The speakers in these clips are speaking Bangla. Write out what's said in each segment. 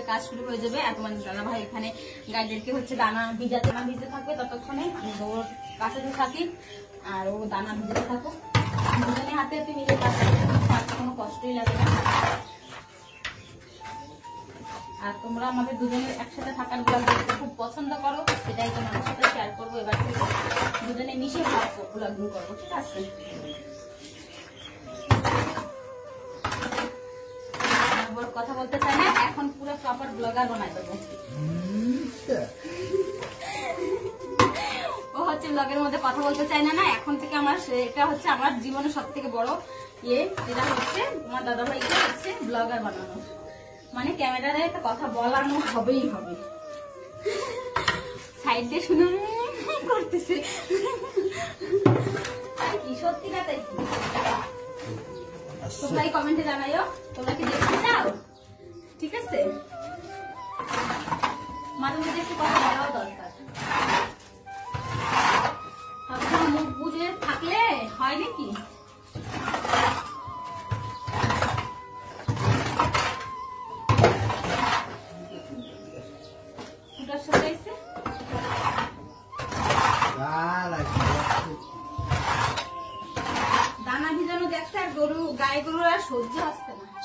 কাজ শুরু হয়ে যাবে। আর তোমার দাদা ভাই এখানে গাইদেরকে হচ্ছে দানা ভিজাতে থাকবে, ততক্ষণে আমি ওর কাছে থাকি আর ও দানা ভিজাতে থাকো। দুজনে হাতে হাতে মিলে কাজ করতে কোনো কষ্টই লাগে না। আর তোমরা আমাদের দুজনের একসাথে থাকার ব্লগ দেখতে খুব পছন্দ করো, সেটাই তোমাদের সাথে শেয়ার করবো। এবার থেকে দুজনে মিশে ব্লগিং করবো, ঠিক আছে? কথা বলতে চাই না, এখন পুরো প্রপার ব্লগার বানাই দেবো। ও হচ্ছে ব্লগের মধ্যে কথা বলতে চাই না, এখন থেকে আমার এটা হচ্ছে আমার জীবনের সব থেকে বড় যেটা হচ্ছে তোমার দাদা ভাইকে হচ্ছে ব্লগার বানানো, মানে ক্যামেরায় একটা কথা বলানো হবেই হবে। সাইড দিয়ে শুনে করতেছে কি সত্যি না তাই? তোমরাই কমেন্টে জানাইও তোমরা কি দেখতে চাও, ঠিক আছে? মাঝে মাঝে একটু কথা বলাও দরকার, সবসময় মুখ বুঝে থাকলে হয় নাকি?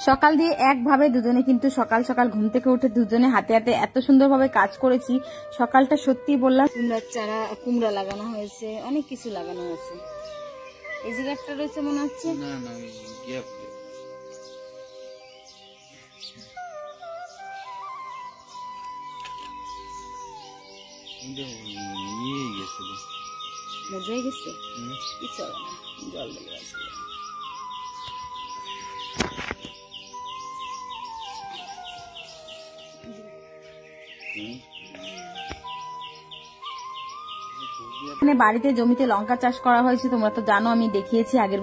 সকাল দিয়ে একভাবে দুজনে কিন্তু সকাল সকাল ঘুম থেকে উঠে দুজনে হাতে হাতে এত সুন্দরভাবে কাজ করেছি। সকালটা সত্যি বললাম, কুমড়ার চারা, কুমড়া লাগানো হয়েছে, অনেক কিছু লাগানো হয়েছে। এই জায়গাটা রয়েছে মনে হচ্ছে মজাই গেছে, কি চলে না, জল লেগে আছে। বাড়িতে জমিতে লঙ্কা চাষ করা হয়েছে, তোমরা তো জানো, আমি দেখিয়েছি আগে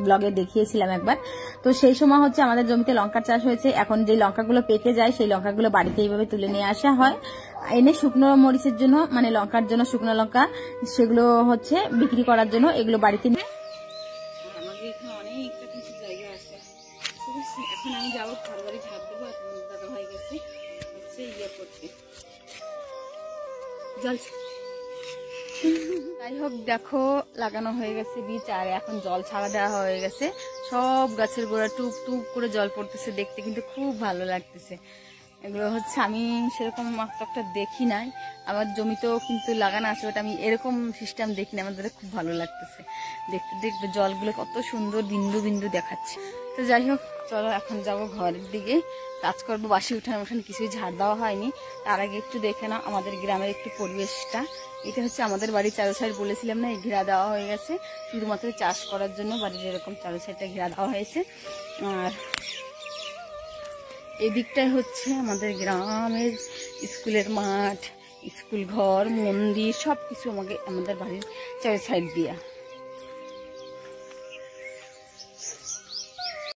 ব্লগে দেখিয়েছিলাম একবার। তো সেই সময় হচ্ছে আমাদের জমিতে লঙ্কার চাষ হয়েছে। এখন যে লঙ্কাগুলো পেকে যায় সেই লঙ্কাগুলো বাড়িতে এইভাবে তুলে নিয়ে আসা হয়, এনে শুকনো মরিচের জন্য, মানে লঙ্কার জন্য শুকনো লঙ্কা, সেগুলো হচ্ছে বিক্রি করার জন্য এগুলো বাড়িতে নিয়ে। আমাদের এখানে অনেকটা কিছু জায়গা আছে, ঠিক আছে? এখন আমি যাবো ঘর বাড়ি ঝাড় দেবো। আর দাদা ভাই গেছে হচ্ছে ইয়ে করতে, জল। যাই হোক, দেখো লাগানো হয়ে গেছে বীজ, আর এখন জল ছাড়া দেওয়া হয়ে গেছে। সব গাছের গোড়া টুপ টুপ করে জল পড়তেছে, দেখতে কিন্তু খুব ভালো লাগতেছে। এগুলো হচ্ছে আমি সেরকম একটা দেখি নাই, আমার জমিতেও কিন্তু লাগানো আছে, বাট আমি এরকম সিস্টেম দেখি না। আমাদের খুব ভালো লাগতেছে দেখতে, দেখবে জলগুলো কত সুন্দর বিন্দু বিন্দু দেখাচ্ছে। তো যাই হোক, চলো এখন যাবো ঘরের দিকে, কাজ করবো। বাসি উঠান উঠান কিছুই ঝাড় দেওয়া হয়নি। তার আগে একটু দেখে নাও আমাদের গ্রামের একটু পরিবেশটা। এটা হচ্ছে আমাদের বাড়ির চারো সাইড, বলেছিলাম না, ঘেরা দেওয়া হয়ে গেছে শুধুমাত্র চাষ করার জন্য। বাড়ির এরকম চারো সাইডটা ঘেরা দেওয়া হয়েছে। আর এদিকটাই হচ্ছে আমাদের গ্রামের স্কুলের মাঠ, স্কুল ঘর, মন্দির, সবকিছু আমাদের বাড়ির চারো সাইড দিয়া।